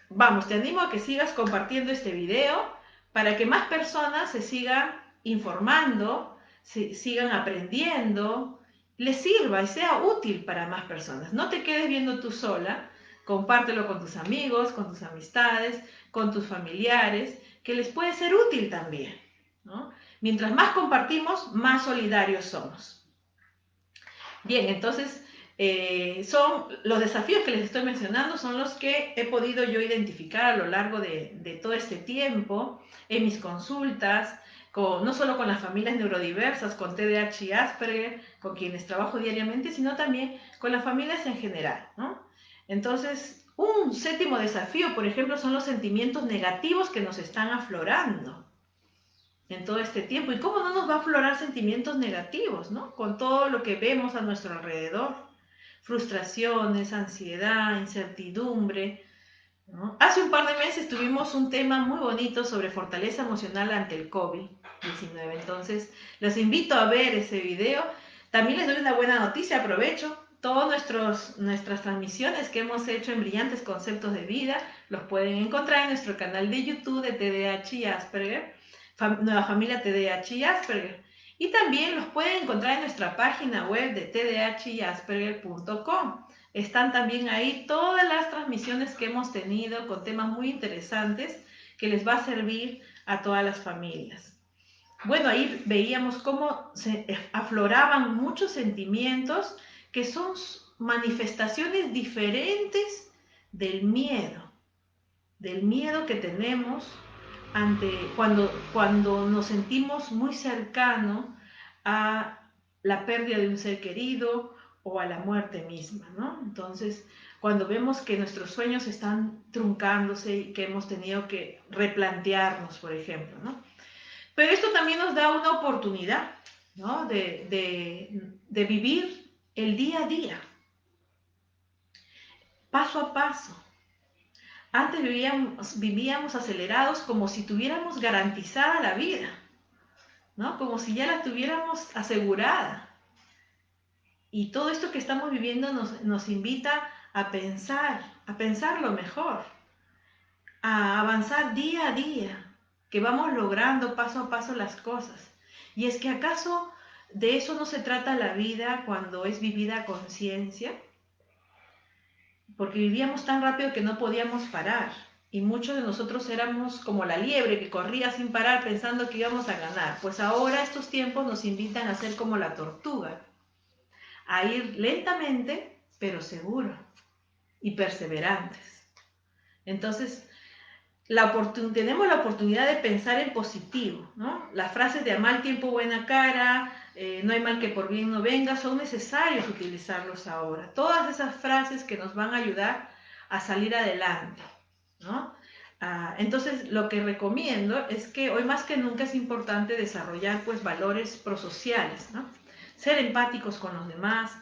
vamos, te animo a que sigas compartiendo este video para que más personas se sigan informando, sigan aprendiendo, les sirva y sea útil para más personas. No te quedes viendo tú sola, compártelo con tus amigos, con tus amistades, con tus familiares, que les puede ser útil también, ¿no? Mientras más compartimos, más solidarios somos. Bien, entonces son los desafíos que les estoy mencionando, son los que he podido yo identificar a lo largo de todo este tiempo en mis consultas, no solo con las familias neurodiversas, con TDAH y Asperger, con quienes trabajo diariamente, sino también con las familias en general, ¿no? Entonces, Un séptimo desafío, por ejemplo, son los sentimientos negativos que nos están aflorando en todo este tiempo. ¿Y cómo no nos va a aflorar sentimientos negativos, ¿no? Con todo lo que vemos a nuestro alrededor. Frustraciones, ansiedad, incertidumbre, ¿no? Hace un par de meses tuvimos un tema muy bonito sobre fortaleza emocional ante el COVID-19. Entonces, los invito a ver ese video. También les doy una buena noticia, aprovecho. Todas nuestras transmisiones que hemos hecho en Brillantes Conceptos de Vida los pueden encontrar en nuestro canal de YouTube de TDAH y Asperger, Nueva Familia TDAH y Asperger. Y también los pueden encontrar en nuestra página web de tdhyasperger.com. Están también ahí todas las transmisiones que hemos tenido con temas muy interesantes que les va a servir a todas las familias. Bueno, ahí veíamos cómo se afloraban muchos sentimientos que son manifestaciones diferentes del miedo que tenemos cuando nos sentimos muy cercanos a la pérdida de un ser querido o a la muerte misma, ¿no? Entonces, cuando vemos que nuestros sueños están truncándose y que hemos tenido que replantearnos, por ejemplo, ¿no? Pero esto también nos da una oportunidad, ¿no? De vivir el día a día, paso a paso. Antes vivíamos acelerados como si tuviéramos garantizada la vida, ¿no? Como si ya la tuviéramos asegurada. Y todo esto que estamos viviendo nos invita a pensar lo mejor, a avanzar día a día, que vamos logrando paso a paso las cosas. Y es que acaso de eso no se trata la vida cuando es vivida a conciencia, porque vivíamos tan rápido que no podíamos parar. Y muchos de nosotros éramos como la liebre que corría sin parar pensando que íbamos a ganar. Pues ahora estos tiempos nos invitan a ser como la tortuga, a ir lentamente, pero seguro y perseverantes. Entonces, tenemos la oportunidad de pensar en positivo, ¿no? Las frases de a mal tiempo buena cara, no hay mal que por bien no venga, son necesarios utilizarlos ahora. Todas esas frases que nos van a ayudar a salir adelante, ¿no? Entonces, lo que recomiendo es que hoy más que nunca es importante desarrollar pues valores prosociales, ¿no? Ser empáticos con los demás,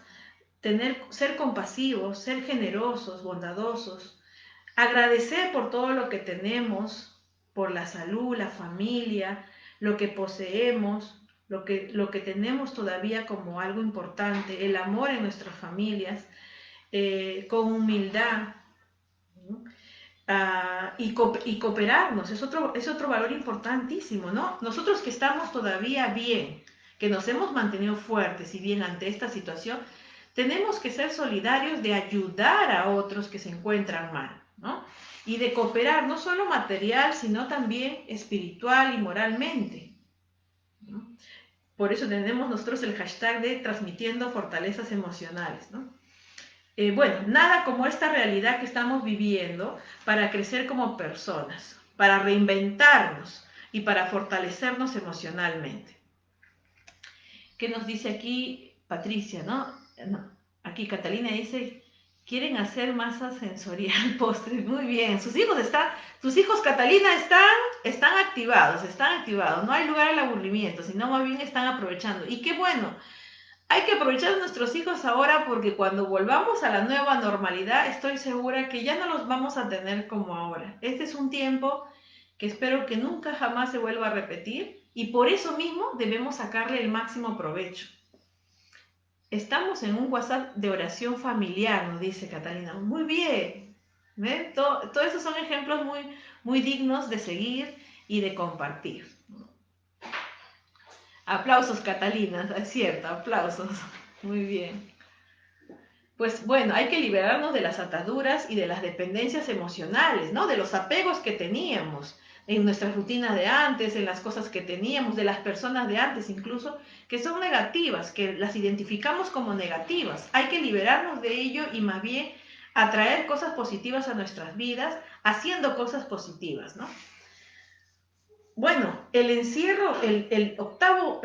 ser compasivos, ser generosos, bondadosos, agradecer por todo lo que tenemos, por la salud, la familia, lo que poseemos, lo que tenemos todavía como algo importante, el amor en nuestras familias, con humildad, ¿no? Y cooperarnos, es otro valor importantísimo, ¿no? Nosotros que estamos todavía bien, que nos hemos mantenido fuertes y bien ante esta situación, tenemos que ser solidarios de ayudar a otros que se encuentran mal, ¿no? Y de cooperar no solo material, sino también espiritual y moralmente, ¿no? Por eso tenemos nosotros el hashtag de transmitiendo fortalezas emocionales, ¿no? Bueno, nada como esta realidad que estamos viviendo para crecer como personas, para reinventarnos y para fortalecernos emocionalmente. ¿Qué nos dice aquí Patricia, no? Aquí Catalina dice, quieren hacer masa sensorial postre. Muy bien, tus hijos Catalina están activados, no hay lugar al aburrimiento, sino más bien están aprovechando. Y qué bueno, hay que aprovechar a nuestros hijos ahora porque cuando volvamos a la nueva normalidad, estoy segura que ya no los vamos a tener como ahora. Este es un tiempo que espero que nunca jamás se vuelva a repetir y por eso mismo debemos sacarle el máximo provecho. Estamos en un WhatsApp de oración familiar, nos dice Catalina. Muy bien. ¿Ven? Todos esos son ejemplos muy dignos de seguir y de compartir. Aplausos, Catalina, es cierto, aplausos. Muy bien. Pues bueno, hay que liberarnos de las ataduras y de las dependencias emocionales, ¿no? De los apegos que teníamos en nuestras rutinas de antes, en las cosas que teníamos, de las personas de antes incluso, que son negativas, que las identificamos como negativas. Hay que liberarnos de ello y más bien atraer cosas positivas a nuestras vidas, haciendo cosas positivas, ¿no? Bueno, el encierro, el octavo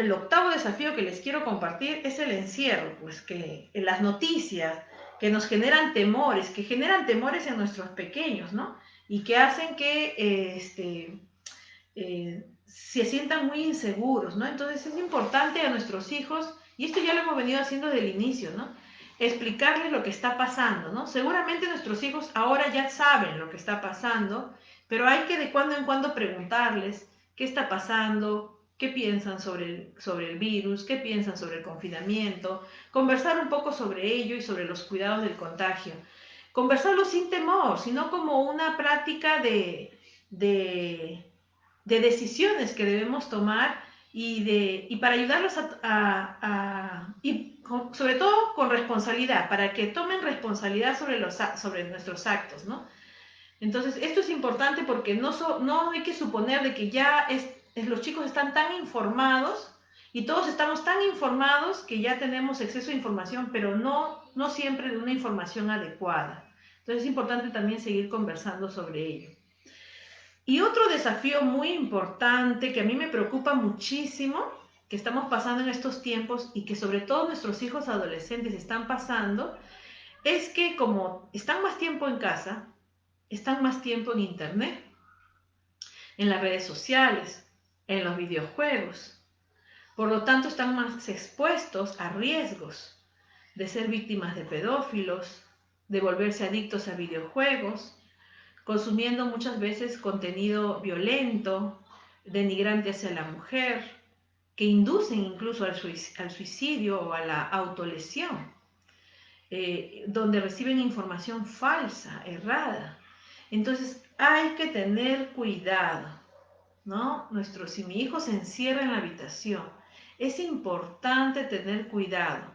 desafío que les quiero compartir es el encierro, pues que en las noticias, que nos generan temores, que generan temores en nuestros pequeños, ¿no? Y que hacen que se sientan muy inseguros, ¿no? Entonces es importante a nuestros hijos, y esto ya lo hemos venido haciendo desde el inicio, ¿no? Explicarles lo que está pasando, ¿no? Seguramente nuestros hijos ahora ya saben lo que está pasando, pero hay que de cuando en cuando preguntarles qué está pasando, qué piensan sobre el virus, qué piensan sobre el confinamiento, conversar un poco sobre ello y sobre los cuidados del contagio. Conversarlo sin temor, sino como una práctica de decisiones que debemos tomar y para ayudarlos sobre todo con responsabilidad, para que tomen responsabilidad sobre nuestros actos, ¿no? Entonces, esto es importante porque no hay que suponer de que ya los chicos están tan informados y todos estamos tan informados que ya tenemos exceso de información, pero no siempre de una información adecuada. Entonces, es importante también seguir conversando sobre ello. Y otro desafío muy importante que a mí me preocupa muchísimo, que estamos pasando en estos tiempos y que sobre todo nuestros hijos adolescentes están pasando, es que como están más tiempo en casa, están más tiempo en internet, en las redes sociales, en los videojuegos. Por lo tanto, están más expuestos a riesgos de ser víctimas de pedófilos, de volverse adictos a videojuegos, consumiendo muchas veces contenido violento, denigrante hacia la mujer, que inducen incluso al suicidio o a la autolesión, donde reciben información falsa, errada. Entonces hay que tener cuidado, ¿no? Si mi hijo se encierra en la habitación, es importante tener cuidado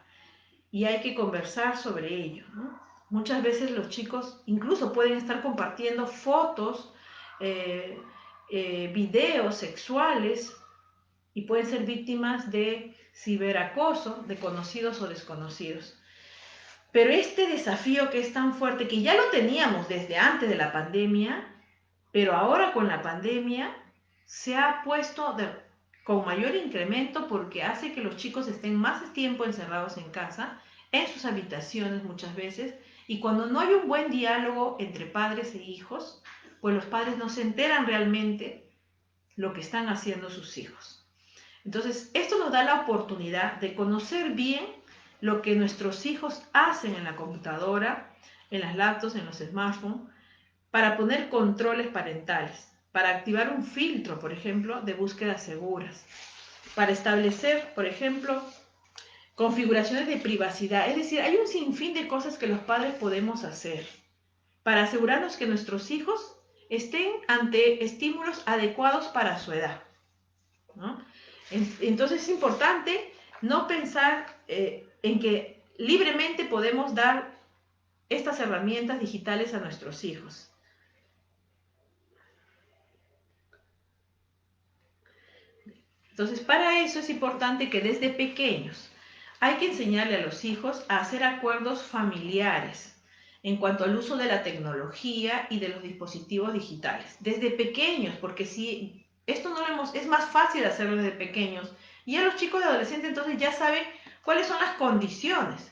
y hay que conversar sobre ello, ¿no? Muchas veces los chicos incluso pueden estar compartiendo fotos, eh, videos sexuales y pueden ser víctimas de ciberacoso de conocidos o desconocidos. Pero este desafío que es tan fuerte, que ya lo teníamos desde antes de la pandemia, pero ahora con la pandemia se ha puesto con mayor incremento porque hace que los chicos estén más tiempo encerrados en casa, en sus habitaciones muchas veces, y cuando no hay un buen diálogo entre padres e hijos, pues los padres no se enteran realmente lo que están haciendo sus hijos. Entonces, esto nos da la oportunidad de conocer bien lo que nuestros hijos hacen en la computadora, en las laptops, en los smartphones, para poner controles parentales, para activar un filtro, por ejemplo, de búsquedas seguras, para establecer, por ejemplo, configuraciones de privacidad. Es decir, hay un sinfín de cosas que los padres podemos hacer para asegurarnos que nuestros hijos estén ante estímulos adecuados para su edad, ¿no? Entonces es importante no pensar en que libremente podemos dar estas herramientas digitales a nuestros hijos. Entonces, para eso es importante que desde pequeños hay que enseñarle a los hijos a hacer acuerdos familiares en cuanto al uso de la tecnología y de los dispositivos digitales. Desde pequeños, porque si esto no lo es más fácil hacerlo desde pequeños. Y a los chicos de adolescentes entonces ya saben cuáles son las condiciones.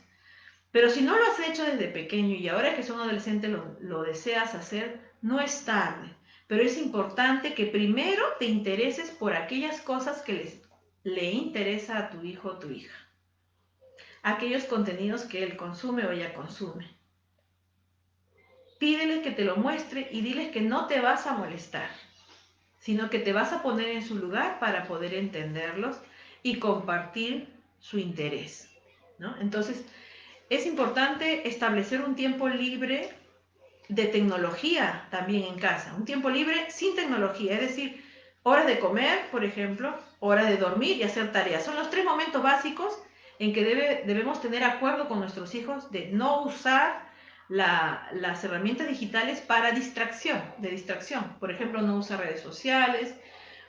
Pero si no lo has hecho desde pequeño y ahora que son adolescentes lo deseas hacer, no es tarde. Pero es importante que primero te intereses por aquellas cosas que le interesa a tu hijo o tu hija. Aquellos contenidos que él consume o ella consume. Pídeles que te lo muestre y diles que no te vas a molestar, sino que te vas a poner en su lugar para poder entenderlos y compartir su interés, ¿no? Entonces, es importante establecer un tiempo libre de tecnología también en casa, un tiempo libre sin tecnología, es decir, horas de comer, por ejemplo, horas de dormir y hacer tareas. Son los 3 momentos básicos en que debemos tener acuerdo con nuestros hijos de no usar las herramientas digitales para distracción. Por ejemplo, no usar redes sociales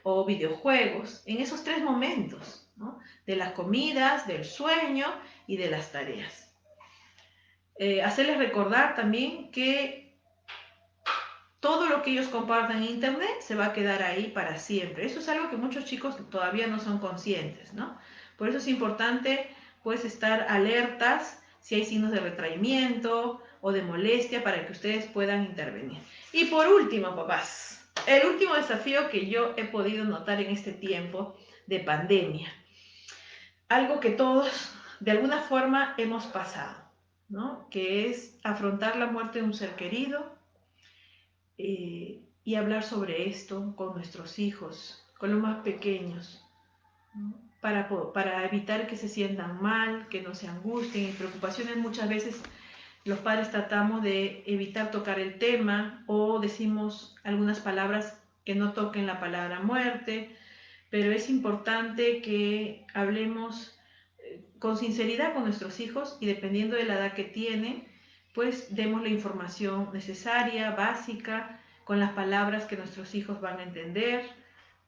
o videojuegos en esos 3 momentos, ¿no? De las comidas, del sueño y de las tareas. Hacerles recordar también que todo lo que ellos compartan en internet se va a quedar ahí para siempre. Eso es algo que muchos chicos todavía no son conscientes, ¿no? Por eso es importante pues estar alertas si hay signos de retraimiento o de molestia para que ustedes puedan intervenir. Y por último, papás, el último desafío que yo he podido notar en este tiempo de pandemia, algo que todos de alguna forma hemos pasado, ¿no? Que es afrontar la muerte de un ser querido y hablar sobre esto con nuestros hijos, con los más pequeños, ¿no? Para evitar que se sientan mal, que no se angustien y preocupaciones. Muchas veces los padres tratamos de evitar tocar el tema o decimos algunas palabras que no toquen la palabra muerte, pero es importante que hablemos con sinceridad con nuestros hijos y dependiendo de la edad que tienen, pues demos la información necesaria, básica, con las palabras que nuestros hijos van a entender,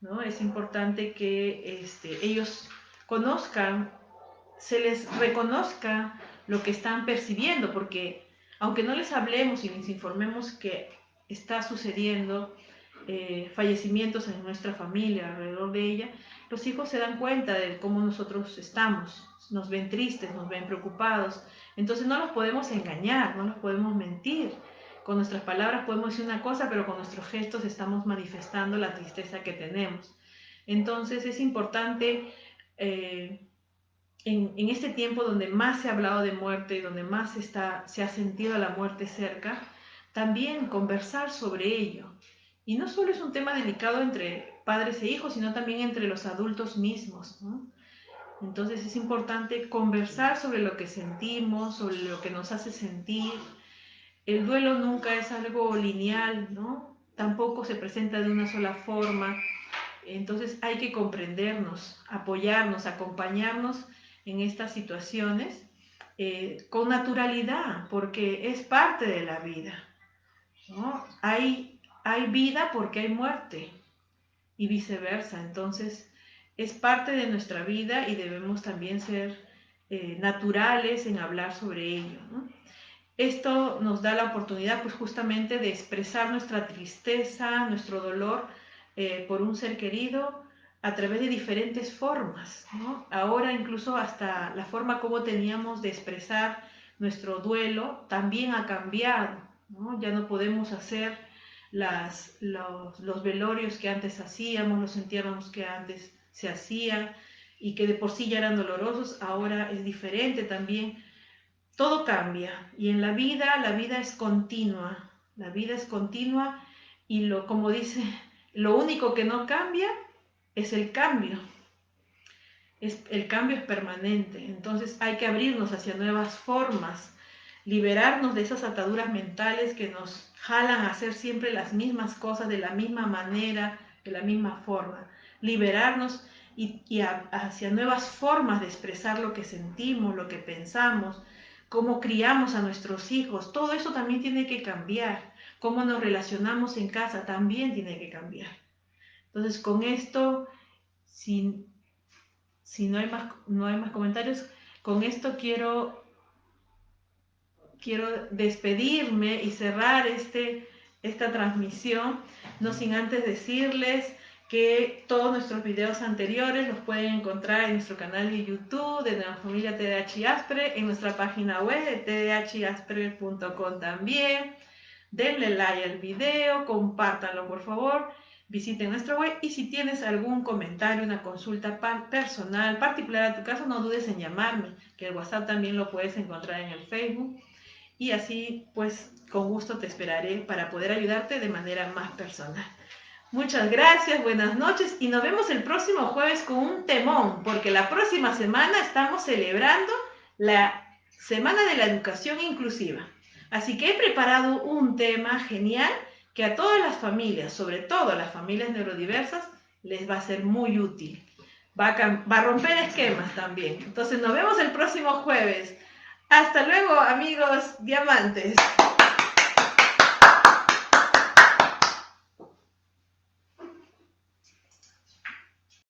¿no? Es importante que ellos conozcan, se les reconozca lo que están percibiendo, porque aunque no les hablemos y les informemos que está sucediendo fallecimientos en nuestra familia, alrededor de ella, los hijos se dan cuenta de cómo nosotros estamos, nos ven tristes, nos ven preocupados, entonces no los podemos engañar, no los podemos mentir. Con nuestras palabras podemos decir una cosa, pero con nuestros gestos estamos manifestando la tristeza que tenemos. Entonces es importante en este tiempo donde más se ha hablado de muerte, donde más se ha sentido la muerte cerca, también conversar sobre ello. Y no solo es un tema delicado entre padres e hijos, sino también entre los adultos mismos, ¿no? Entonces es importante conversar sobre lo que sentimos, sobre lo que nos hace sentir. El duelo nunca es algo lineal, ¿no? Tampoco se presenta de una sola forma. Entonces hay que comprendernos, apoyarnos, acompañarnos en estas situaciones con naturalidad, porque es parte de la vida, ¿no? Hay vida porque hay muerte y viceversa. Entonces es parte de nuestra vida y debemos también ser naturales en hablar sobre ello, ¿no? Esto nos da la oportunidad pues justamente de expresar nuestra tristeza, nuestro dolor por un ser querido a través de diferentes formas, ¿no? Ahora incluso hasta la forma como teníamos de expresar nuestro duelo también ha cambiado, ¿no? Ya no podemos hacer los velorios que antes hacíamos, los entierros que antes se hacían y que de por sí ya eran dolorosos, ahora es diferente también. Todo cambia y en la vida es continua, la vida es continua y como dice, lo único que no cambia es el cambio. El cambio es permanente, entonces hay que abrirnos hacia nuevas formas, liberarnos de esas ataduras mentales que nos jalan a hacer siempre las mismas cosas de la misma manera, de la misma forma, liberarnos hacia nuevas formas de expresar lo que sentimos, lo que pensamos, cómo criamos a nuestros hijos, todo eso también tiene que cambiar, cómo nos relacionamos en casa también tiene que cambiar. Entonces con esto, si no hay más comentarios, con esto quiero despedirme y cerrar esta transmisión, no sin antes decirles que todos nuestros videos anteriores los pueden encontrar en nuestro canal de YouTube de la familia TDH Aspre, en nuestra página web de tdhaspre.com también. Denle like al video, compártanlo por favor, visiten nuestra web y si tienes algún comentario, una consulta personal, particular a tu caso, no dudes en llamarme, que el WhatsApp también lo puedes encontrar en el Facebook y así pues con gusto te esperaré para poder ayudarte de manera más personal. Muchas gracias, buenas noches y nos vemos el próximo jueves con un temón, porque la próxima semana estamos celebrando la Semana de la Educación Inclusiva. Así que he preparado un tema genial que a todas las familias, sobre todo a las familias neurodiversas, les va a ser muy útil. Va a romper esquemas también. Entonces nos vemos el próximo jueves. Hasta luego, amigos diamantes.